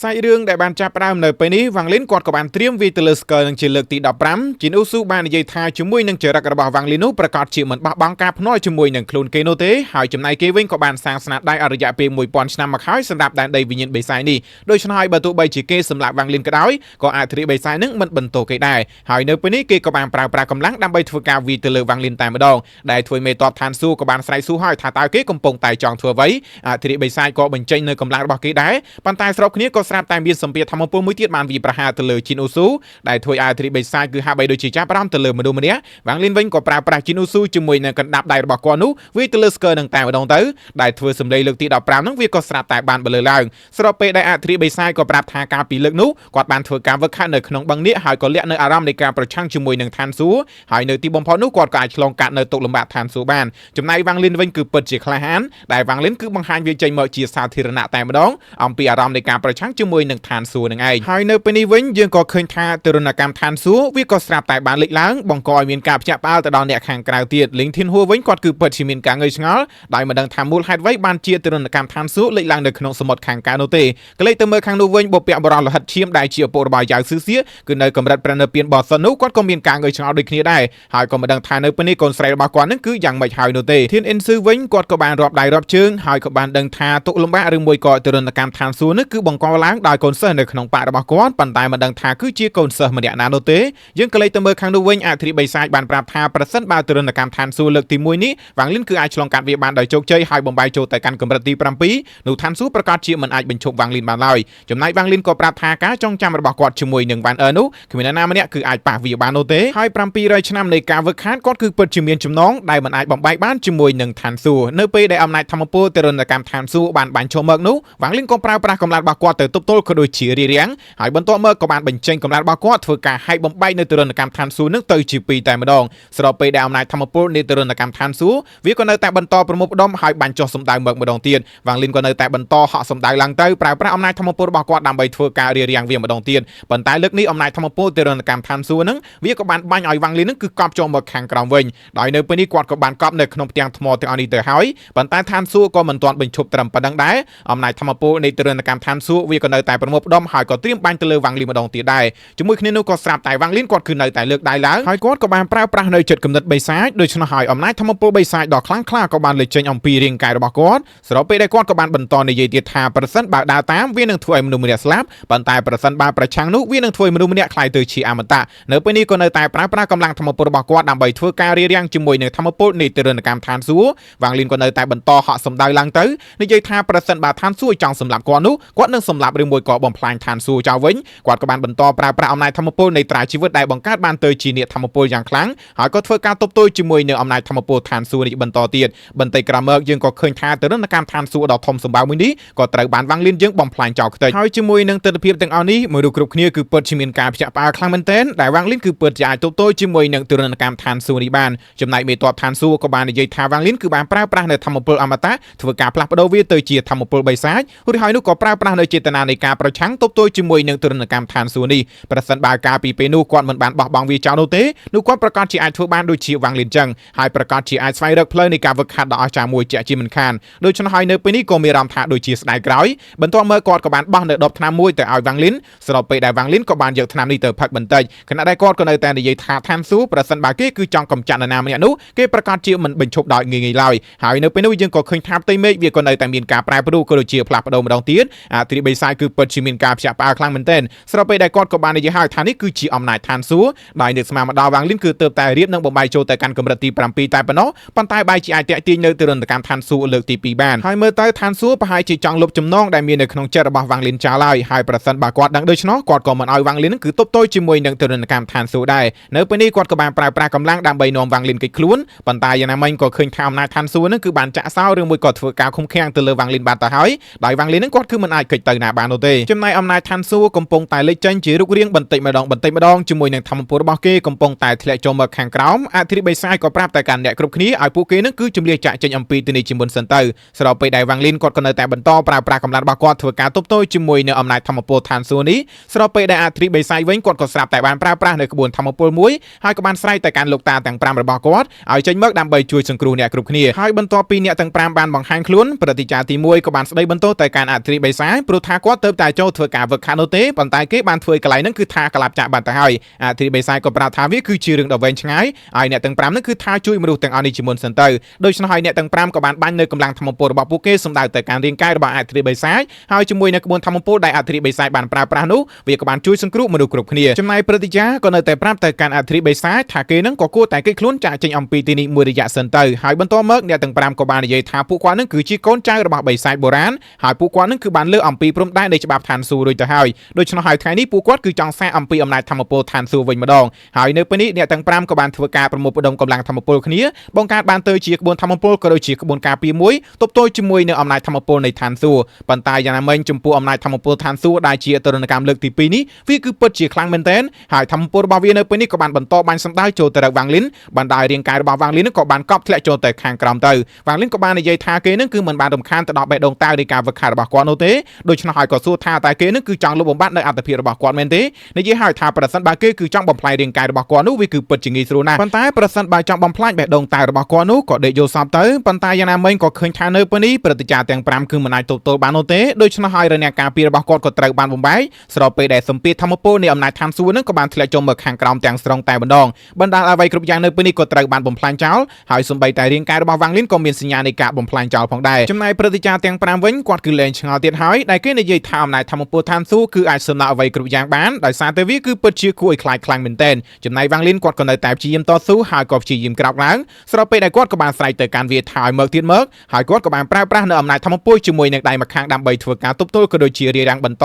សាច់រឿងដែលបានចាប់ផ្ដើមនៅពេលនេះវ៉ាងលិនគាត់ក៏បានត្រៀមវាទៅលើស្គរនឹងជាលើកទី15ជីនអ៊ូស៊ូបាននិយាយថាជាមួយនឹងចរិតរបស់វ៉ាងលិននោះប្រកាសជាមិនបោះបង់ការភ្នាល់ជាមួយនឹងខ្លួនគេនោះទេហើយចំណែកគេវិញក៏បានសាងស្នាដៃអរិយៈពេល1000ឆ្នាំមកហើយសម្រាប់ដែនដីវិញ្ញាណបេសាយនេះដូច្នេះហើយបើទោះបីជាគេសម្លាប់វ៉ាងលិនក៏ដោយក៏អាចទ្រីបេសាយនឹងមិនបន្ទោសគេដែរហើយនៅពេលនេះគេក៏បានប្រើប្រាស់កម្លាំងដើម្បីធ្វើការវាទៅលើវ៉ាងលិនតែម្ដងដែលធ្វើមេតបឋានស៊ូក៏បានស្រែកស៊ូហើយថាតើគេកំពុងតែចង់ធ្វើអ្វីទ្រីបេសាយក៏បញ្ចេញនៅកម្លាំងរបស់គេដែរប៉ុន្តែស្របគ្នាក៏ស្រាប់តែមានសម្ពាធធម្មពលមួយទៀតបានវាប្រហារទៅលើជីនអ៊ូស៊ូដែលធ្វើឲ្យទ្រីបេសាយគឺហាក់បីដូចជាចាប់អារម្មណ៍ទៅលើមនុស្សម្នាក់វ៉ាងលិនវិញក៏ប្រើប្រាស់ជីនអ៊ូស៊ូជាមួយនឹងកណ្ដាប់ដៃរបស់គាត់នោះវាទៅលើស្គរនឹងតែម្ដងទៅដែលធ្វើសម្លេងលើកទី15នោះវាក៏ស្រាប់តែបានបន្លឺឡើងស្របពេលដែលទ្រីបេសាយក៏ប្រាប់ថាការពីលើកនោះគាត់បានធ្វើការវឹកហាត់នៅក្នុងបឹងនេះហើយក៏លាក់នៅអារម្មណ៍នៃការប្រឆាំងជាមួយនឹងឋានស៊ូហើយនៅទីបំផុតនោះគាត់ក៏អាចឆ្លងកាត់នៅទុកលំបាកឋានស៊ូបានចំណែកវ៉ាងលិនវិញគឺពិតជាក្លាហានដែលវ៉ាងលិនគឺបង្ហាញវាចេញមកជាសាធារណៈតែម្ដងអំពីអារម្មណ៍នៃការប្រឆាំងជាមួយនឹងឋានស៊ូនឹងឯងហើយនៅពេលនេះវិញយើងក៏ឃើញថាទរណកម្មឋានស៊ូវាក៏ស្រាប់តែបានលេចឡើងបង្កឲ្យមានការភ្ញាក់ផ្អើលទៅដល់អ្នកខាងក្រៅទៀតលីងធីនហួរវិញគាត់គឺពិតជាមានការងើយឆ្ងល់ដោយមិនដឹងថាមូលហេតុអ្វីបានជាទរណកម្មឋានស៊ូលេចឡើងនៅក្នុងសមុទ្រខាងកើតនោះទេក៏លេចទៅមើលខាងនោះវិញបុព្វបុរសលហិតឈាមដែលជាឪពុករបស់យ៉ាវស៊ឺសៀគឺនៅកម្រិតប្រណិពានបោះសិននោះគាត់ក៏មានការងើយឆ្ងល់ដូចគ្នាដែរហើយក៏មិនដឹងថានៅពេលនេះកូនស្រីរបស់គាត់នឹងគឺយ៉ាងម៉េចហើយនោះទេធានអ៊ិនស៊ឺវិញគាត់ក៏បានរាប់ដៃរាប់ជើងហើយក៏បានដឹងថាទុកលំបាកឬមួយក៏ទរណកម្មឋានស៊ូនេះគឺបង្កឡើងដោយកូនសិស្សនៅក្នុងបករបស់គាត់ប៉ុន្តែមិនដឹងថាគឺជាកូនសិស្សម្នាក់ណានោះទេយើងក៏លេចទៅមើលខាងនោះវិញទ្រីបេសាយបានប្រាប់ថាប្រសិនបើទរណកម្មឋានស៊ូលើកទី1នេះវ៉ាងលិនគឺអាចឆ្លងកាត់វាបានដោយជោគជ័យហើយបំបីចូលទៅកាន់កម្រិតទី7នោះឋានស៊ូប្រកាសជាមិនអាចបញ្ឈប់វ៉ាងលិនបានឡើយចំណែកវ៉ាងលិនក៏ប្រាប់ថាការចងចាំរបស់គាត់ជាមួយនឹងវ៉ានអឺនោះគ្មានណាម្នាក់គឺអាចប៉ះវាបាននោះទេហើយ700ឆ្នាំនៃការវឹកហាត់គាត់គឺពិតជាមានចំណងដែលមិនអាចបំបែកបានជាមួយនឹងឋានស៊ូនៅពេលដែលអំណាចធម្មពលទរណកម្មឋានស៊ូបានបាញ់ចូលមកនោះវ៉ាងលិនក៏ប្រើប្រាស់កម្លាំងរបស់គាត់ទៅទប់ទល់ក៏ដូចជារារាំងហើយបន្ទាប់មកក៏បានបញ្ចេញកម្លាំងរបស់គាត់ធ្វើការហែកបំបែកនៅទរណកម្មឋានស៊ូនឹងទៅជា2តែម្ដងស្របពេលដែលអំណាចធម្មពលនៃទរណកម្មឋានស៊ូវាក៏នៅតែបន្តប្រមូលផ្ដុំហើយបាញ់ចុះសម្ដៅមកម្ដងទៀតវ៉ាងលិនក៏នៅតែបន្តហក់សម្ដៅឡើងទៅប្រើប្រាស់អំណាចធម្មពលរបស់គាត់ដើម្បីធ្វើការរារាំងវាម្ដងទៀតប៉ុន្តែលើកនេះអំណាចធម្មពលទរណកម្មឋានស៊ូនឹងវាក៏បានបាញ់ឲ្យវ៉ាងលិននឹងគឺកប់ចូលមកខាងក្រោមវិញដោយនៅពេលនេះគាត់ក៏បានកប់នៅក្នុងផ្ទាំងថ្មទាំងអស់នេះទៅហើយប៉ុន្តែឋានស៊ូក៏មិនទាន់បញ្ឈប់ត្រឹមប៉ុណ្ណឹងដែរអំណាចធម្មពលនៃទរណកម្មឋានស៊ូវាក៏នៅតែប្រមូលផ្ដុំហើយក៏ត្រៀមបាញ់ទៅលើវ៉ាងលិនម្ដងទៀតដែរជាមួយគ្នានោះក៏ស្រាប់តែវ៉ាងលិនគាត់គឺនៅតែលើកដៃឡើងហើយគាត់ក៏បានប្រើប្រាស់នៅចិត្តគំនិតបិសាចដូច្នោះហើយអំណាចធម្មពលបិសាចដ៏ខ្លាំងក្លាក៏បានលេចចេញអំពីរាងកាយរបស់គាត់ស្របពេលដែលគាត់ក៏បានបន្តនិយាយទៀតថាប្រសិនបើដើរតាមវានឹងធ្វើឲ្យមនុស្សម្នាក់ស្លាប់ប៉ុន្តែប្រសិនបើប្រឆាំងនោះវានឹងធ្វើឲ្យមនុស្សម្នាក់ក្លាយទៅជាអមតៈនៅពេលនេះក៏នៅតែប្រើប្រាស់កម្លាំងធម្មពលរបស់គាត់ដើម្បីធ្វើការរារាំងជាមួយនឹងធម្មពលនៃទរណកម្មឋានស៊ូវ៉ាងលិនក៏នៅតែបន្តហក់សម្ដៅឡើងទៅនិយាយថាប្រសិនបើឋានស៊ូចង់សម្លាប់គាត់នោះគាត់នឹងសម្លាប់ឬមួយក៏បំផ្លាញឋានស៊ូចោលវិញគាត់ក៏បានបន្តប្រើប្រាស់អំណាចធម្មពលនៃត្រាជីវិតដែលបង្កើតបានទៅជាអ្នកធម្មពលយ៉ាងខ្លាំងហើយក៏ធ្វើការទប់ទល់ជាមួយនឹងអំណាចធម្មពលឋានស៊ូនេះបន្តទៀតបន្តិចក្រោយមកយើងក៏ឃើញថាទរណកម្មឋានស៊ូដ៏ធំសម្បើមមួយនេះក៏ត្រូវបានវ៉ាងលិនយើងបំផ្លាញចោលខ្ទេចហើយជាមួយនឹងទស្សនវិជ្ជាទាំងអស់នេះមនុស្សគ្រប់គ្នាគឺពិតជាមានការភ្ញាក់ផ្អើលខ្លាំងមែនទែនដែលវ៉ាងលិនគឺពិតជាអាចទប់ទល់ជាមួយនឹងទរណកម្មឋានស៊ូនេះបានចំណែកមេតបឋានស៊ូក៏បាននិយាយថាវ៉ាងលិនគឺបានប្រើប្រាស់នៅធម្មពលអមតៈធ្វើការផ្លាស់ប្ដូរវាទៅជាធម្មពលបិសាចរួចហើយនោះក៏ប្រើប្រាស់នៅចេតនានៃការប្រឆាំងទប់ទល់ជាមួយនឹងទរណកម្មឋានស៊ូនេះប្រសិនបើការពីពេលនោះគាត់មិនបានបោះបង់វាចោលនោះទេនោះគាត់ប្រកាសជាអាចធ្វើបានដូចជាវ៉ាងលិនចឹងហើយប្រកាសជាអាចស្វែងរកផ្លូវនៃការវឹកហាត់ដ៏អស្ចារ្យមួយជាក់ជាមិនខានដូច្នេះហើយនៅពេលនេះក៏មានអារម្មណ៍ថាដូចជាស្ដាយក្រោយបន្ទាប់មកគាត់ក៏បានបោះនៅដបថ្នាំមួយទៅឲ្យវ៉ាងលិនស្របពេលដែលវ៉ាងលិនក៏បានយកថ្នាំនេះទៅផឹកបន្តិចខណៈដែលគាត់ក៏នៅតែនិយាយថាឋានស៊ូប្រសិនបើគេគឺចង់កំចាត់នរណាម្នាក់នោះគេប្រកាសជាមិនបញ្ឈប់ដោយងាយៗឡើយហើយនៅពេលនោះយើងក៏ឃើញថាផ្ទៃមេឃវាក៏នៅតែមានការប្រែប្រួលក៏ដូចជាផ្លាស់ប្ដូរម្ដងទៀតទ្រីបេសាយគឺពិតជាមានការភ្ញាក់ផ្អើលខ្លាំងមែនទែនស្របពេលដែលគាត់ក៏បាននិយាយហើយថានេះគឺជាអំណាចឋានស៊ូដោយនឹកស្មានមកដល់វ៉ាងលិនគឺទើបតែរៀបនឹងបំបីចូលទៅកាន់កម្រិតទី7តែប៉ុណ្ណោះប៉ុន្តែបែរជាអាចតាក់ទាញនៅទរណកម្មឋានស៊ូលើកទី2បានហើយមើលទៅឋានស៊ូប្រហែលជាចង់លុបចំណងដែលមាននៅក្នុងចិត្តរបស់វ៉ាងលិនចោលហើយប្រសិនបើគាត់ដឹងដូច្នោះគាត់ក៏មិនឲ្យវ៉ាងលិនគឺទប់ទល់ជាមួយនឹងទរណកម្មឋានស៊ូដែរនៅពេលនេះគាត់ក៏បានប្រើប្រាស់កម្លាំងដើម្បីនាំវ៉ាងលិនគេចខ្លួនប៉ុន្តែយ៉ាងណាមិញក៏ឃើញថាអំណាចឋានស៊ូនឹងគឺបានចាក់សោឬមួយក៏ធ្វើការឃុំឃាំងទៅលើវ៉ាងលិនបាត់ទៅហើយដោយវ៉ាងលិននឹងគាត់គឺមិនអាចគេចទៅណាបាននោះទេចំណែកអំណាចឋានស៊ូកំពុងតែលេចចេញជារូបរាងបន្តិចម្ដងជាមួយនឹងធម្មពលរបស់គេកំពុងតែធ្លាក់ចូលមកខាងក្រោមទ្រីបេសាយក៏ប្រាប់តែកាន់អ្នកគ្រប់គ្នាឲ្យពួកគេនឹងគឺជំនះចាក់ចេញអំពីទីនេះជាមុនសិនទៅស្របពេលដែលវ៉ាងលិនគាត់ក៏នៅតែបន្តប្រើប្រាស់កម្លាំងរបស់គាត់ធ្វើការទប់ទល់ជាមួយនឹងអំណាចធម្មពលឋានស៊ូនេះស្របពេលដែលទ្រីបេសាយវិញគាត់ក៏ស្រាប់តែបានប្រើប្រាស់នៅក្បួនធម្មពលមួយហើយក៏បានស្រែកទៅកាន់លោកតាទាំង5របស់គាត់ឲ្យចេញមកដើម្បីជួយសង្គ្រោះអ្នកគ្រប់គ្នាហើយបន្ទាប់ពីអ្នកទាំង5បានបង្ហាញខ្លួនព្រឹទ្ធាចារ្យទី1ក៏បានស្ដីបន្ទោសទៅកាន់ទ្រីបេសាយព្រោះថា គាត់ទៅតែចូលធ្វើការវឹកខាត់នោះទេប៉ុន្តែគេបានធ្វើកន្លែងហ្នឹងគឺថាកលាប់ចាក់បាត់ទៅហើយអធិបតីក៏ប្រាប់ថាវាគឺជារឿងដ៏វែងឆ្ងាយហើយអ្នកទាំង5ហ្នឹងគឺថាជួយមនុស្សទាំងអស់នេះជាមុនសិនទៅដូច្នោះហើយអ្នកទាំង5ក៏បានបាញ់នៅកម្លាំងធម្មពលរបស់ពួកគេសម្ដៅទៅការរាងកាយរបស់អធិបតីហើយជាមួយនឹងក្បួនធម្មពលដែលអធិបតីបានប្រើប្រាស់នោះវាក៏បានជួយសង្គ្រោះមនុស្សគ្រប់គ្នាចំណែកព្រឹទ្ធាចារ្យក៏នៅតែប្រាប់ទៅកាន់អធិបតីថាគេនឹងក៏គួរតែគេខ្លួនចាក់ចេញអំពីទីនេះមួយរយៈសិនទៅហើយបន្តមកអ្នកទាំង5ក៏បាននិយាយថាពួកគាត់នឹងគឺជាកូនចៅរបស់បិសាចបុរាណហើយពួកគាត់នឹងគឺបានលើកអំពីព្រំដែននៃច្បាប់ឋានសួគ៌រួចទៅហើយដូច្នោះហើយថ្ងៃនេះពួកគាត់គឺចង់សាកអំពីអំណាចធម្មពលឋានសួគ៌វិញម្ដងហើយនៅពេលនេះអ្នកទាំង5ក៏បានធ្វើការប្រមូលផ្ដុំកម្លាំងធម្មពលគ្នាបង្កើតបានទៅជាក្បួនធម្មពលក៏ដូចជាក្បួនការពារមួយទប់ទល់ជាមួយនឹងអំណាចធម្មពលនៃឋានសួគ៌ប៉ុន្តែយ៉ាងណាមិញចំពោះអំណាចធម្មពលឋានសួគ៌ដែលជាទរណកម្មលើកទី2នេះវាគឺពិតជាខ្លាំងមែនទែនហើយធម្មពលរបស់វានៅពេលនេះក៏បានបន្តបាញ់សម្ដៅចូលទៅរកវ៉ាងលីនបណ្ដាលរាងកាយរបស់វ៉ាងលីនក៏បានកប់ធ្លាក់ចូលទៅខាងក្រោមទៅវ៉ាងលីនក៏បាននិយាយថាគេនឹងគឺមិនបានរំខានទៅដល់បេះដូងតើនៃការវឹកហាត់របស់គាត់នោះទេដូច្នោះហើយក៏សួរថាតើគេនឹងគឺចង់លុបបំបាត់នៅអត្តភាពរបស់គាត់មែនទេនិយាយហើយថាប្រសិនបើគេគឺចង់បំផ្លាញរាងកាយរបស់គាត់នោះវាគឺពិតជាងាយស្រួលណាស់ប៉ុន្តែប្រសិនបើចង់បំផ្លាញបេះដូងតើរបស់គាត់នោះក៏ដេកយល់សពទៅប៉ុន្តែយ៉ាងណាមិញក៏ឃើញថានៅពេលនេះព្រឹទ្ធាចារ្យទាំង5គឺមិនអាចទប់ទល់បាននោះទេដូច្នោះហើយរអ្នកការពាររបស់គាត់ក៏ត្រូវបានបំបែកស្របពេលដែលសម្ពាធធម្មពលនៃអំណាចឋានសួគ៌នឹងក៏បានធ្លាក់ចុះមកខាងក្រោមទាំងស្រុងតែម្ដងបណ្ដាលអ្វីគ្រប់យ៉ាងនៅពេលនេះក៏ត្រូវបានបំផ្លាញចោលហើយសូម្បីតែរាងកាយរបស់វ៉ាងលីនក៏មានសញ្ញានៃការបំផ្លាញចោលផងដែរចំណែកព្រឹទ្ធាចារ្យទាំង5វិញគាត់គឺលែងឆ្ងល់ទៀតហើយដែលគេនិយាយថាអំណាចធម្មពលឋានសួគ៌គឺអាចសំណល់អ្វីគ្រប់យ៉ាងបានដោយសារតែវាគឺពិតជាគួរឲ្យខ្លាចខ្លាំងមែនទែនចំណែកវ៉ាងលីនគាត់ក៏នៅតែព្យាយាមតស៊ូហើយក៏ព្យាយាមក្រោកឡើងស្របពេលដែលគាត់ក៏បានស្រែកទៅកាន់វាថាឲ្យមើលទៀតមើលហើយគាត់ក៏បានប្រើប្រាស់នៅអំណាចធម្មពលជាមួយនឹងដៃម្ខាងដើម្បីធ្វើការទប់ទល់ក៏ដូចជារារាំងបន្ត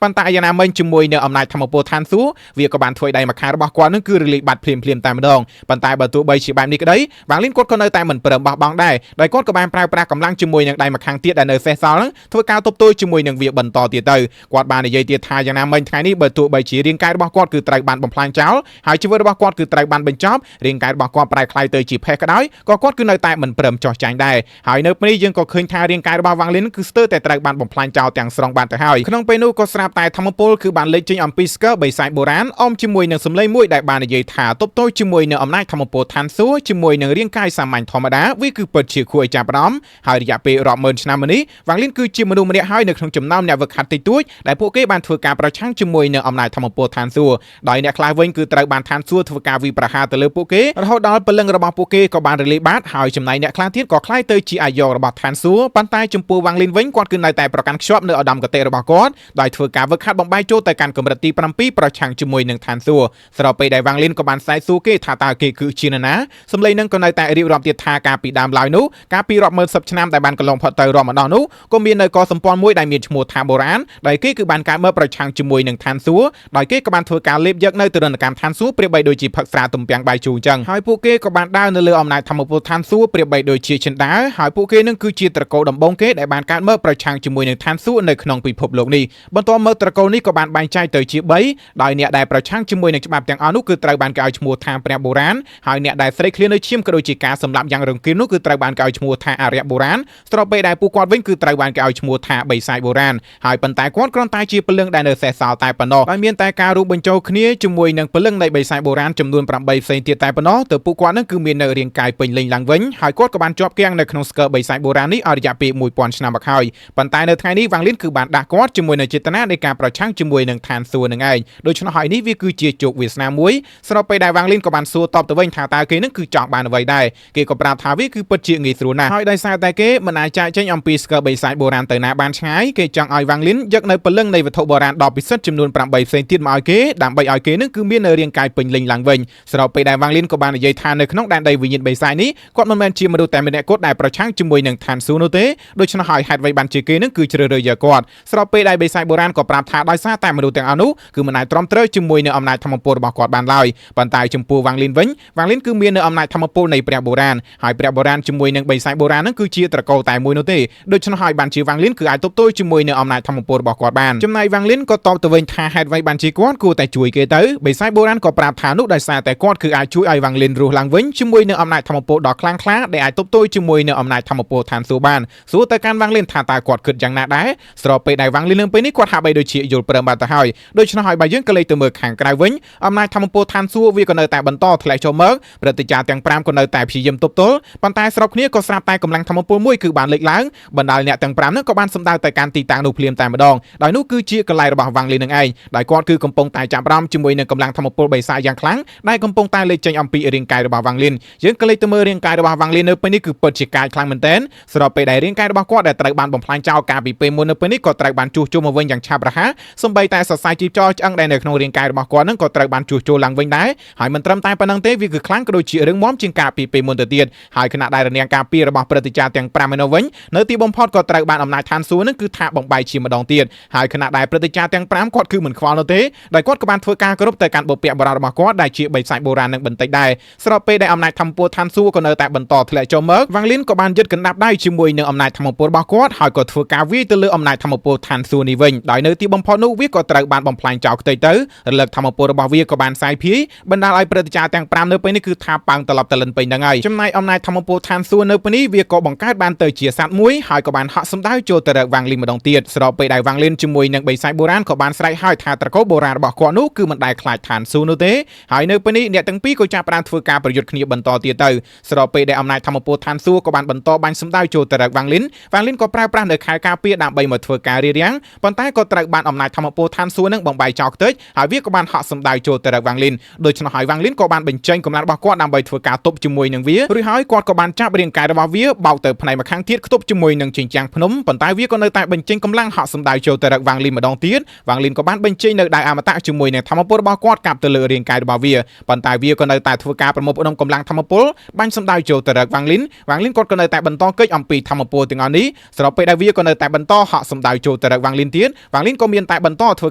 ប៉ុន្តែយ៉ាងណាមិញជាមួយនឹងអំណាចធម្មពលឋានសួគ៌វាក៏បានធ្វើដៃម្ខាងរបស់គាត់នឹងគឺរលាយបាត់ភ្លាមតែម្ដងប៉ុន្តែបើទោះបីជាបែបនេះក្តីវ៉ាងលីនគាត់ក៏នៅតែមិនព្រមបោះបង់ដែរដោយគាត់ក៏បានប្រើប្រាស់កម្លាំងជាមួយនឹងដៃម្ខាងទៀតដែលនៅសេសសល់នឹងធ្វើការទប់ទល់ជាមួយនឹងវាបន្តទៀតទៅគាត់បាននិយាយទៀតថាយ៉ាងណាមិញថ្ងៃនេះបើទោះបីជារាងកាយរបស់គាត់គឺត្រូវបានបំផ្លាញចោលហើយជីវិតរបស់គាត់គឺត្រូវបានបញ្ចប់រាងកាយរបស់គាត់ប្រែក្លាយទៅជាផេះក្តោយក៏គាត់គឺនៅតែមិនព្រមចោះចាញ់ដែរហើយនៅពេលនេះយើងក៏ឃើញថារាងកាយរបស់វ៉ាងលីនគឺស្ទើរតែត្រូវបានបំផ្លាញចោលទាំងស្រុងបានទៅហើយក្នុងពេលនោះក៏ស្រាប់តែធម្មពលគឺបានលេចចេញអំពីស្គរបិសាចបុរាណអមជាមួយនឹងសម្លេងមួយដែលបាននិយាយថាទប់ទល់ជាមួយនឹងអំណាចធម្មពលឋានសួគ៌ជាមួយនឹងរាងកាយសាមញ្ញធម្មតាវាគឺពិតជាគួរឲ្យចាប់អារម្មណ៍ហើយរយៈពេលរាប់ម៉ឺនឆ្នាំមកនេះវ៉ាងលីនគឺជាមនុស្សម្នាក់ហើយនៅក្នុងចំណោមអ្នកវឹកហាត់តិចតួចដែលពួកគេបានធ្វើការប្រឆាំងជាមួយនឹងអំណាចធម្មពលឋានសួគ៌ដោយអ្នកខ្លះវិញគឺត្រូវបានឋានសួគ៌ធ្វើការវាយប្រហារទៅលើពួកគេរហូតដល់ពលឹងរបស់ពួកគេក៏បានរលាយបាត់ហើយចំណែកអ្នកខ្លះទៀតក៏ក្លាយទៅជាអាយុរបស់ឋានសួគ៌ប៉ុន្តែចំពោះវ៉ាងលីនវិញគាត់គឺនៅតែប្រកាន់ខ្ជាប់នៅឧត្តមគតិរបស់គាត់ដោយធ្វើការវឹកហាត់បំបែកចូលទៅកាន់កម្រិតទី7ប្រឆាំងជាមួយនឹងឋានសួគ៌ស្របពេលដែលវ៉ាងលីនក៏បានសែកសួរគេថាតើគេគឺជានរណាសម្លេងនឹងក៏នៅតែរៀបរាប់ទៀតថាការពីដើមឡើយនោះការពីរាប់ម៉ឺនសិបឆ្នាំដែលបានកន្លងផុតទៅរាប់ម្ដងនោះក៏មាននៅកសម្ព័ន្ធមួយដែលមានឈ្មោះថាបុរាណដែលគេគឺបានកើតមកប្រឆាំងជាមួយនឹងឋានសួគ៌ដោយគេក៏បានធ្វើការលេបយកនៅទរណកម្មឋានសួគ៌ប្រៀបបីដូចជាផឹកស្រាទំពាំងបាយជូរអញ្ចឹងហើយពួកគេក៏បានដើរនៅលើអំណាចធម្មពលឋានសួគ៌ប្រៀបបីដូចជាចិនដាហើយពួកគេនឹងគឺជាត្រកូលដំបូងគេដែលបានកើតមកប្រឆាំងជាមួយនឹងឋានសួគ៌នៅក្នុងពិភពលោកនេះបន្ទាប់មកត្រកូលនេះក៏បានបែងចែកទៅជា3ដោយអ្នកដែលប្រឆាំងជាមួយនឹងច្បាប់ទាំងអស់នោះគឺត្រូវបានគេឲ្យឈ្មោះថាព្រះបុរាណហើយអ្នកដែលស្រេកឃ្លាននៅឈាមក៏ដូចជាការសម្លាប់យ៉ាងរង្គាលនោះគឺត្រូវបានគេឲ្យឈ្មោះថាអារ្យបុរាណស្របពេលដែលពួកគាត់វិញគឺត្រូវបានគេឲ្យឈ្មោះថាបិសាចបុរាណហើយប៉ុន្តែគាត់គ្រាន់តែជាពលឹងដែលនៅសេសសល់តែប៉ុណ្ណោះហើយមានតែការរួមបញ្ចូលគ្នាជាមួយនឹងពលឹងនៃបិសាចបុរាណចំនួន8ផ្សេងទៀតតែប៉ុណ្ណោះទៅពួកគាត់នឹងគឺមាននៅរាងកាយពេញលេញឡើងវិញហើយគាត់ក៏បានជាប់គាំងនៅក្នុងស្គរបិសាចបុរាណនេះអស់រយៈពេល1000ឆ្នាំមកហើយប៉ុន្តែនៅថ្ងៃនេះវ៉ាងលីនគឺបានដាក់គាត់ជាមួយនឹងចេតនានៃការប្រឆាំងជាមួយនឹងឋានសួគ៌នឹងឯងដូច្នោះហើយនេះវាគឺជាជោគវាសនាមួយស្របពេលដែលវ៉ាងលីនក៏បានសួរតបទៅវិញថាតើគេនឹងគឺចង់បានអ្វីដែរគេក៏ប្រាប់ថាវាគឺពិតជាងាយស្រួលណាស់ហើយដោយសារតែគេមិនអាចចាកចេញអំពីស្គរបិសាចបុរាណទៅណាបានឆ្ងាយគេចង់ឲ្យវ៉ាងលីនយកនៅពលឹងនៃវត្ថុបុរាណដ៏ពិសិដ្ឋចំនួន8ផ្សេងទៀតមកឲ្យគេដើម្បីឲ្យគេនឹងគឺមាននៅរាងកាយពេញលេញឡើងវិញស្របពេលដែលវ៉ាងលីនក៏បាននិយាយថានៅក្នុងដែនដីវិញ្ញាណបិសាចនេះគាត់មិនមែនជាមនុស្សតែម្នាក់គត់ដែលប្រឆាំងជាមួយនឹងឋានសួគ៌នោះទេដូច្នោះហើយហេតុអ្វីបានជាគេនឹងគឺជ្រើសរើសយកគាត់ស្របពេលដែលបិសាចបុរាណក៏ប្រាប់ថាដោយសារតែមនុស្សទាំងអស់នោះគឺមិនអាចទ្រាំទ្រជាមួយនឹងអំណាចធម្មពលរបស់គាត់បានឡើយប៉ុន្តែចំពោះវ៉ាងលីនវិញវ៉ាងលីនគឺមាននៅអំណាចធម្មពលនៃព្រះបុរាណហើយព្រះបុរាណជាមួយនឹងបិសាចបុរាណនឹងគឺជាត្រកូលតែមួយនោះទេដូច្នោះហើយបានជាវ៉ាងលីនគឺអាចទប់ទល់ជាមួយនឹងអំណាចធម្មពលរបស់គាត់បានចំណែកវ៉ាងលីនក៏តបទៅវិញថាហេតុអ្វីបានជាគាត់គួរតែជួយគេទៅបិសាចបុរាណក៏ប្រាប់ថានោះដោយសារតែគាត់គឺអាចជួយឲ្យវ៉ាងលីនរស់ឡើងវិញជាមួយនឹងអំណាចធម្មពលដ៏ខ្លាំងក្លាដែលអាចទប់ទល់ជាមួយនឹងអំណាចធម្មពលឋានសួគ៌បានសួរទៅកាន់វ៉ាងលីនថាតើគាត់គិតយ៉ាងណាដែរស្របពេលដែលវ៉ាងលីននឹងពេលនេះគាត់ហាក់បីដូចជាយល់ព្រមបាត់ទៅហើយដូច្នោះហើយបើយើងក៏លេចទៅមើលខាងក្រៅវិញអំណាចធម្មពលឋានសួគ៌វាក៏នៅតែបន្តធ្លាក់ចូលមកព្រឹទ្ធាចារ្យទាំង5ក៏នៅតែព្យាយាមទប់ទល់ប៉ុន្តែស្របគ្នាក៏ស្រាប់តែកម្លាំងធម្មពលមួយគឺបានលេចឡើងបណ្ដាលអ្នកទាំង5នោះក៏បានសម្ដៅទៅកាន់ទីតាំងនោះភ្ ភ្លាមតែម្ដងដោយនោះគឺជាកន្លែងរបស់វ៉ាងលីននឹងឯងដោយគាត់គឺកំពុងតែចាប់អារម្មណ៍ជាមួយនឹងកម្លាំងធម្មពលបិសាចយ៉ាងខ្លាំងដែលកំពុងតែលេចចេញអំពីរាងកាយរបស់វ៉ាងលីនយើងក៏លេចទៅមើលរាងកាយរបស់វ៉ាងលីននៅពេលនេះគឺពិតជាកាចខ្លាំងមែនទែនស្របពេលដែលរាងកាយរបស់គាត់ដែលត្រូវបានបំផ្លាញចោលកាលពីពេលមុននៅពេលនេះក៏ត្រូវបានជួសជុលមកវិញយ៉ាងឆាប់រហ័សសូម្បីតែសរសៃជីបចរឆ្អឹងដែលនៅក្នុងរាងកាយរបស់គាត់នឹងក៏ត្រូវបានជួសជុលឡើងវិញដែរហើយមិនត្រឹមតែប៉ុណ្្នឹងទេវាគឺខ្លាំងក៏ដូចជារឹងមាំជាងកាលពីពេលមុនទៅទៀតហើយខណៈដែលរនាំងការពាររបស់ព្រឹទ្ធាចារ្យទាំង5ឯនោះវិញនៅទីបំផុតក៏ត្រូវបានអំណាចឋានសួគ៌នឹងគឺថាបំបីជាម្ដងទៀតហើយខណៈដែលព្រឹទ្ធាចារ្យទាំង5គាត់គឺមិនខ្វល់នោះទេដោយគាត់ក៏បានធ្វើការគោរពទៅកាន់បុព្វបុរសរបស់គាត់ដែលជាបិសាចបុរាណនឹងបន្តិចដែរស្របពេលដែលអំណាចធម្មពលឋានសួគ៌ក៏នៅតែបន្តធ្លាក់ចុះមកវ៉ាងលីនក៏បានยึដកណ្ដាប់ដៃជាមួយនឹងអំណាចធម្មពលរបស់គាត់ហើយក៏ធ្វើការវាយទៅលើអំណាចធម្មពលឋានសួគ៌នេះវិញដោយនៅទីបំផុតនោះវាក៏ត្រូវបានបំផ្លាញចោលខ្ទេចទៅរលកធម្មពលរបស់វាក៏បានសាយភាយបណ្ដាលឲ្យព្រឹទ្ធាចារ្យទាំង5នៅពេលនេះគឺថាប៉ាំងត្រឡប់ទៅលិនពេញហ្នឹងហើយចំណែកអំណាចធម្មពលឋានសួគ៌នៅពេលនេះវាក៏បង្កើតបានទៅជាសត្វមួយហើយក៏បានហក់សម្ដៅចូលទៅរកវ៉ាងលីនម្ដងទៀតស្របពេលដែលវ៉ាងលីនជាមួយនឹងបិសាចបុរាណក៏បានស្រែកហៅថាត្រកូលបុរាណរបស់គាត់នោះគឺមិនដែលខ្លាចឋានសួគ៌នោះទេហើយនៅពេលនេះអ្នកទាំងពីរក៏ចាប់ផ្ដើមធ្វើការប្រយុទ្ធគ្នាបន្តទៀតទៅស្របពេលដែលអំណាចធម្មពលឋានសួគ៌ក៏បានបន្តបាញ់សម្ដៅចូលទៅរកវ៉ាងលីនក៏ប្រើប្រាស់នៅខែលការពារដើម្បីមកធ្វើការរារាំងប៉ុន្តែក៏ត្រូវបានអំណាចធម្មពលឋានសួគ៌នឹងបំបីចោលខ្ទេចហើយវាក៏បានហក់សម្ដៅចូលទៅរកវ៉ាងលីនដូច្នោះហើយវ៉ាងលីនក៏បានបញ្ចេញកម្លាំងរបស់គាត់ដើម្បីធ្វើការទប់ជាមួយនឹងវារួចហើយគាត់ក៏បានចាប់រាងកាយរបស់វាបោកទៅផ្នែកម្ខាងទៀតខ្ទប់ជាមួយនឹងជញ្ជាំងភ្នំប៉ុន្តែវាក៏នៅតែបញ្ចេញកម្លាំងហក់សម្ដៅចូលទៅរកវ៉ាងលីនម្ដងទៀតវ៉ាងលីនក៏បានបញ្ចេញនៅដៃអមតៈជាមួយនឹងធម្មពលរបស់គាត់កាប់ទៅលើរាងកាយរបស់វាប៉ុន្តែវាក៏នៅតែធ្វើការប្រមូលផ្ដុំកម្លាំងធម្មពលបាញ់សម្ដៅចូលទៅរកវ៉ាងលីនគាត់ក៏នៅតែបន្តកិច្ចអំពីធម្មពលទាំងអស់នេះស្របពេលដែលវាក៏នៅតែបន្តហក់សម្ដៅចូលទៅរកវ៉ាងលីនទៀតវ៉ាងលីនក៏មានតែបន្តធ្វើ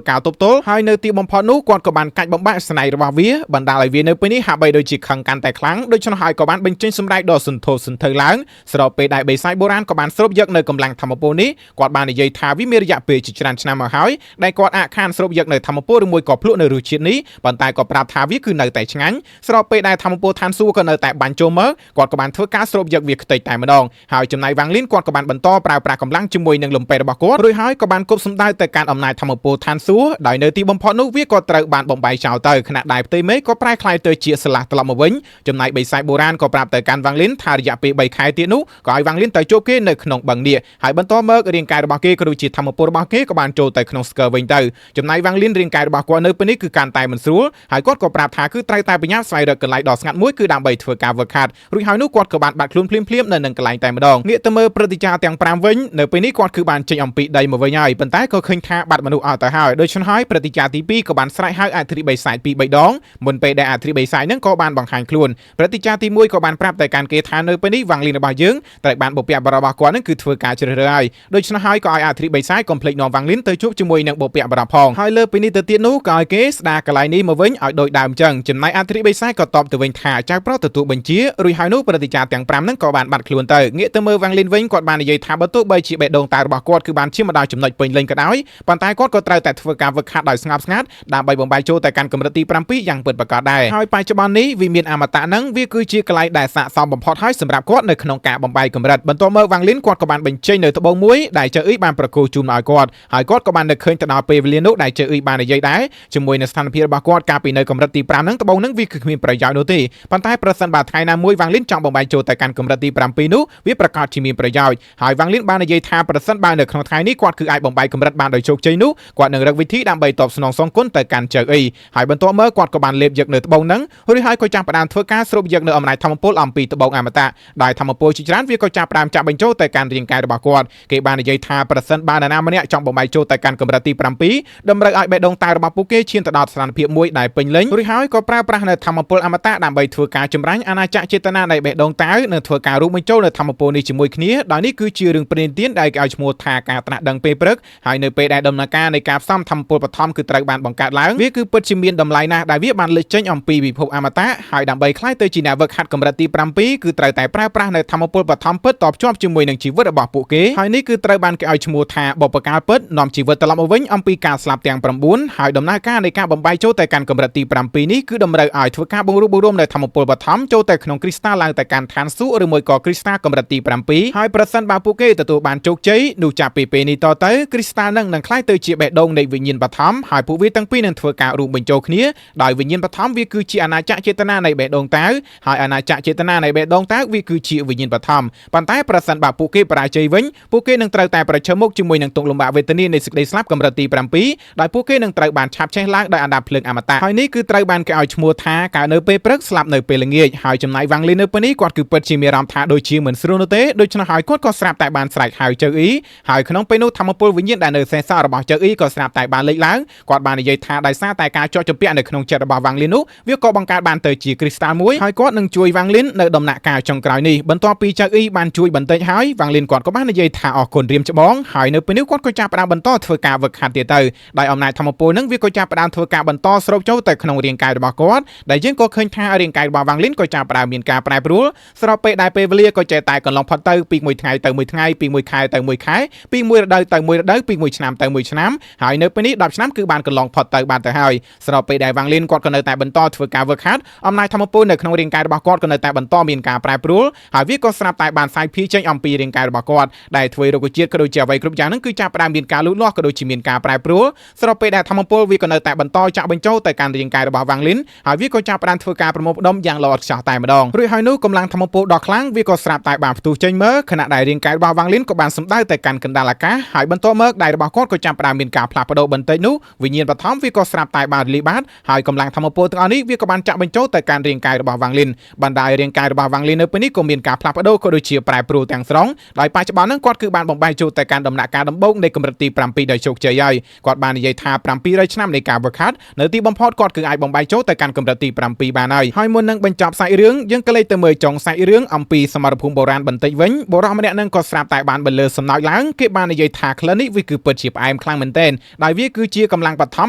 ការទប់ទល់ហើយនៅទីបំផុតនោះគាត់ក៏បានកាច់បំបាក់ស្នែករបស់វាបណ្ដាលឲ្យវានៅពេលនេះហាក់បីដូចជាខឹងកាន់តែខ្លាំងដូច្នោះហើយក៏បានបញ្ចេញសម្ដែងដ៏សន្ធោសន្ធៅឡើងស្របពេលដែលបិសាចបុរាណក៏បានស្រូបយកនៅកម្លាំងធម្មពលនេះគាត់បាននិយាយថាវាមានរយៈពេលជាច្រើនឆ្នាំមកហើយដែលគាត់អាក់ខានស្រូបយកនៅធម្មពលឬមួយក៏ភ្លក់នៅរសជាតិនេះប៉ុន្តែក៏ប្រាប់ថាវាគឺនៅតែឆ្ងាញ់ស្របពេលដែលធម្មពលឋានសួគ៌ក៏នៅតែបាញ់ចូលមកគាត់ក៏បានធ្វើការស្រូបយកវាខ្ទេចតែម្ដងហើយចំណែកវ៉ាងលីនគាត់ក៏បានបន្តប្រើប្រាស់កម្លាំងជាមួយនឹងលំពេរបស់គាត់រួចហើយក៏បានគប់សម្ដៅទៅកាន់អំណាចធម្មពលឋានសួគ៌ដោយនៅទីបំផុតនោះវាក៏ត្រូវបានបំបីចោលទៅខណៈដែលផ្ទៃមេឃក៏ប្រែក្លាយទៅជាស្លាស់ត្រឡប់មកវិញចំណែកបិសាចបុរាណក៏ប្រាប់ទៅកាន់វ៉ាងលីនថារយៈពេល3ខែទៀតនោះក៏ឲ្យវ៉ាងលីនទៅជួបគេនៅក្នុងបឹងនេះហើយបន្តមករាងកាយរបស់គេក៏ដូចជាធម្មពលរបស់គេក៏បានចូលទៅក្នុងស្គរវិញទៅចំណែកវ៉ាងលីនរាងកាយរបស់គាត់នៅពេលនេះគឺកាន់តែមិនស្រួលហើយគាត់ក៏ប្រាប់ថាគឺត្រូវតែបញ្ញាស្វែងរកកន្លែងដ៏ស្ងាត់មួយគឺដើម្បីធ្វើការវឹកហាត់រួចហើយនោះគាត់ក៏បានបាត់ខ្លួនភ្លាមៗនៅនឹងកន្លែងតែម្ដងងាកទៅមើលព្រឹទ្ធាចារ្យទាំង5វិញនៅពេលនេះគាត់គឺបានចេញអំពីដីមកវិញហើយប៉ុន្តែក៏ឃើញថាបាត់មនុស្សអស់ទៅហើយដូច្នោះហើយព្រឹទ្ធាចារ្យទី2ក៏បានស្រែកហៅអធិបិសាច2 3ដងមុនពេលដែលអធិបិសាចនឹងក៏បានបង្ហាញខ្លួនព្រឹទ្ធាចារ្យទី1ក៏បានប្រាប់ទៅកាន់គេថានៅពេលនេះវ៉ាងលីនរបស់យើងត្រូវបានបុព្វបុរសរបស់គាត់នឹងគឺធ្វើការជ្រើសរើសហើយដូច្នោះហើយក៏ឲ្យអធិបិសាចកុំភ្លេចនាំវ៉ាងលីនទៅជួបជាមួយនឹងបុព្វបុរសផងហើយលើពីនេះទៅទៀតនោះក៏ឲ្យគេស្ដារកន្លែងនេះមកវិញឲ្យដូចដើមចឹងចំណែកអធិបិសាចក៏តបទៅវិញថាចៅប្រុសទទួលបញ្ជារួចហើយនោះព្រឹទ្ធាចារ្យទាំង5នឹងក៏បានបាត់ខ្លួនទៅងាកទៅមើលវ៉ាងលីនវិញគាត់បាននិយាយថាបើទោះបីជាបេះដូងតើរបស់គាត់គឺបានជាម្ដងចំណុចពេញលេញក៏ដោយប៉ុន្តែគាត់ក៏ត្រូវតែធ្វើការវឹកហាត់ដោយស្ងប់ស្ងាត់ដើម្បីបំបីចូលទៅកាន់កម្រិតទី7យ៉ាងពិតប្រាកដដែរហើយបច្ចុប្បន្ននេះវិមានអមតៈនឹងវាគឺជាកន្លែងដែលស័ក្តិសមបំផុតហើយសម្រាប់គាត់នៅក្នុងការបំបីកម្រិតបន្ទាប់មកវ៉ាងលីនគាត់ក៏បានបញ្ចេញនៅត្បូងមួយដែលចៅអ៊ីបានប្រគល់ជូនមកឲ្យគាត់ហើយគាត់ក៏បាននឹកឃើញទៅដល់ពេលវេលានោះដែលចៅអ៊ីបាននិយាយដែរជាមួយនឹងស្ថានភាពរបស់គាត់កាលពីនៅកម្រិតទី5ហ្នឹងត្បូងហ្នឹងវាគឺគ្មានប្រយោជន៍នោះទេប៉ុន្តែប្រសិនបើថ្ងៃណាមួយវ៉ាងលីនចង់បំបីចូលទៅកាន់កម្រិតទី7នោះវាប្រកាសជាមានប្រយោជន៍ហើយវ៉ាងលីនបាននិយាយថាប្រសិនបើនៅក្នុងថ្ងៃនេះគាត់គឺអាចបំបីកម្រិតបានដោយជោគជ័យនោះគាត់នឹងរកវិធីដើម្បីតបស្នងសងគុណទៅកាន់ចៅអ៊ីហើយបន្ទាប់មកគាត់ក៏បានលេបយកនៅត្បូងហ្នឹងរួចហើយក៏ចាប់ផ្ដើមធ្វើការស្រូបយកនៅអំណាចធម្មពលអំពីត្បូងអមតៈដោយធម្មពលជាច្រើនវាក៏ចាប់ផ្ដើមចាក់បញ្ចូលទៅកាន់រាងកាយរបស់គាត់គេបាននិយាយថាប្រសិនបើនរណាម្នាក់ចង់បំបីចូលទៅកាន់កម្រិតទី7តម្រូវឲ្យបេះដូងតើរបស់ពួកគេឈានទៅដល់ស្ថានភាពមួយដែលពេញលេញរួចហើយក៏ប្រើប្រាស់នៅធម្មពលអមតៈដើម្បីធ្វើការចម្រាញ់អាណាចក្រចេតនានៃបេះដូងតើនិងធ្វើការរួមបញ្ចូលនៅធម្មពលនេះជាមួយគ្នាដោយនេះគឺជារឿងព្រេងទានដែលគេឲ្យឈ្មោះថាការត្រាស់ដឹងពេលព្រឹកហើយនៅពេលដែលដំណើរការនៃការផ្សំធម្មពលបឋមគឺត្រូវបានបង្កើតឡើងវាគឺពិតជាមានតម្លៃណាស់ដែលវាបានលេចចេញអំពីពិភពអមតៈហើយដើម្បីក្លាយទៅជាអ្នកវឹកហាត់កម្រិតទី7គឺត្រូវតែប្រើប្រាស់នៅធម្មពលបឋមពិតតបជាប់ជាមួយនឹងជីវិតរបស់ពួកគេហើយនេះគឺត្រូវបានគេឲ្យឈ្មោះថាបុព្វកាលពិតនាំជីវិតត្រឡប់មកវិញអំពីការស្លាប់ទាំង9ហើយដំណើរការនៃការបំបីចូលទៅកាន់កម្រិតទី7នេះគឺតម្រូវឲ្យធ្វើការបង្រួបបង្រួមនៅធម្មពលបឋមចូលទៅក្នុងគ្រីស្តាល់ឡើងទៅកាន់ឋានសួគ៌ឬមួយក៏គ្រីស្តាល់កម្រិតទី7ហើយប្រសិនបើពួកគេទទួលបានជោគជ័យនោះចាប់ពីពេលនេះតទៅគ្រីស្តាល់នឹងក្លាយទៅជាបេះដូងនៃវិញ្ញាណបឋមហើយពួកវាទាំងពីរនឹងធ្វើការរួមបញ្ចូលគ្នាដោយវិញ្ញាណបឋមវាគឺជាអាណាចក្រចេតនានៃបេះដូងតើហើយអាណាចក្រចេតនានៃបេះដូងតើវាគឺជាវិញ្ញាណបឋមប៉ុន្តែប្រសិនបើពួកគេបរាជ័យវិញពួកគេនឹងត្រូវតែប្រឈមមុខជាមួយ នឹងទងលំបាកវេទនានៃសេចក្តីស្លាប់កម្រិតទី7ដោយពួកគេនឹងត្រូវបានឆាបឆេះឡើងដោយអណ្ដាតភ្លើងអមតៈហើយនេះគឺត្រូវបានគេឲ្យឈ្មោះថាកើតនៅពេលព្រឹកស្លាប់នៅពេលល្ងាចហើយចំណែកវ៉ាងលីននៅពេលនេះគាត់គឺពិតជាមានអារម្មណ៍ថាដូចជាមិនស្រួលនោះទេដូច្នោះហើយគាត់ក៏ស្រាប់តែបានស្រែកហៅចៅអ៊ីហើយក្នុងពេលនោះធម្មពលវិញ្ញាណដែលនៅសេសសល់របស់ចៅអ៊ីក៏ស្រាប់តែបានលេចឡើងគាត់បាននិយាយថាដោយសារតែការជាប់ជំពាក់នៅក្នុងចិត្តរបស់វ៉ាងលីននោះវាក៏បង្កើតបានទៅជាគ្រីស្តាល់មួយហើយគាត់នឹងជួយវ៉ាងលីននៅដំណាក់កាលចុងក្រោយនេះបន្ទាប់ពីចៅអ៊ីបានជួយបន្តិចហើយវ៉ាងលីនគាត់ក៏បាននិយាយថាអរគុណរៀមច្បងហើយនៅពេលនេះគាត់ក៏ចាប់ផ្ដើមបន្តធ្វើការវឹកហាត់ទៀតទៅដោយអំណាចធម្មពលនឹងវាក៏ចាប់ផ្ដើមធ្វើការបន្តស្រូបចូលទៅក្នុងរាងកាយរបស់គាត់ដែលយើងក៏ឃើញថារាងកាយរបស់វ៉ាងលីនក៏ចាប់ផ្ដើមមានការប្រែប្រួលស្របពេលដែលពេលវេលាក៏ចេះតែកន្លងផុតទៅពីមួយថ្ងៃទៅមួយថ្ងៃពីមួយខែទៅមួយខែពីមួយរដូវទៅមួយរដូវពីមួយឆ្នាំទៅមួយឆ្នាំហើយនៅពេលនេះ10ឆ្នាំគឺបានកន្លងផុតទៅបានទៅហើយស្របពេលដែលវ៉ាងលីនគាត់ក៏នៅតែបន្តធ្វើការវឹកហាត់អំណាចធម្មពលនៅក្នុងរាងកាយរបស់គាត់ក៏នៅតែបន្តមានការប្រែប្រួលហើយវាក៏ស្រាប់តែបានសាយភាយចេញអំពីរាងកាយរបស់គាត់ដែលធ្វើរុក្ខជាតិក៏ដូចជាអ្វីគ្រប់យ៉ាងនឹងគឺចាប់ផ្ដើមមានការលូតលាស់ក៏ដូចជាមានការប្រែប្រួលស្របពេលដែលធម្មពលវាក៏នៅតែបន្តចាក់បញ្ចូលទៅកាន់រាងកាយរបស់វ៉ាងលីនហើយវាក៏ចាប់ផ្ដើមធ្វើការប្រមូលផ្ដុំយ៉ាងល្អឥតខ្ចោះតែម្ដងរួចហើយនោះកម្លាំងធម្មពលដ៏ខ្លាំងវាក៏ស្រាប់តែបានផ្ទុះចេញមើលខណៈដែលរាងកាយរបស់វ៉ាងលីនក៏បានសម្ដៅទៅកាន់កណ្ដាលអាកាសហើយបន្ទាប់មកដៃរបស់គាត់ក៏ចាប់ផ្ដើមមានការផ្លាស់ប្ដូរបន្តិចនោះវិញ្ញាណបឋមវាក៏ស្រាប់តែបានលីបាតហើយកម្លាំងធម្មពលទាំងអស់នេះវាក៏បានចាក់បញ្ចូលទៅកាន់រាងកាយរបស់វ៉ាងលីនបណ្ដាលរាងកាយរបស់វ៉ាងលីននៅពេលនេះក៏មានការផ្លាស់ប្ដូរក៏ដូចជាប្រែប្រួលទាំងស្រុងដោយបច្ចុប្បន្នហ្នឹងគាត់គឺបានបំបែកចូលទៅកាន់ដំណាក់កាលដំបូងនៃកម្រិតទី7ដោយជោគជ័យហើយគាត់បាននិយាយថា700ឆ្នាំនៃការវឹកហាត់នៅទីបំផុតគាត់គឺអាចបំបែកចូលទៅកាន់កម្រិតទី7បានហើយមុននឹងបញ្ចប់សាច់រឿងយើងក៏លេចទៅមើលចុងសាច់រឿងអំពីសមរភូមិបុរាណបន្តិចវិញបុរសម្នាក់នឹងក៏ស្រាប់តែបានបន្លឺសំណើចឡើងគេបាននិយាយថាក្លិននេះវាគឺពិតជាផ្អែមខ្លាំងមែនទែនដោយវាគឺជាកម្លាំងបឋម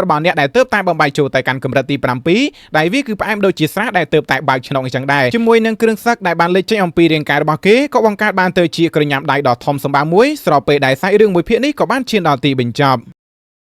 របស់អ្នកដែលទើបតែបំបែកចូលទៅកាន់កម្រិតទី7ដែលវាគឺផ្អែមដូចជាស្រះដែលទើបតែបើកឆ្នុកអញ្ចឹងដែរជាមួយនឹងគ្រឿងសឹកដែលបានលេចចេញអំពីរាងកាយរបស់គេក៏បង្កើតបានទៅជាក្រញាំដៃដ៏ធំសម្បើមមួយស្របពេលដែលសាច់រឿងមួយភាគនេះក៏បានឈានដល់ទីបញ្ចប់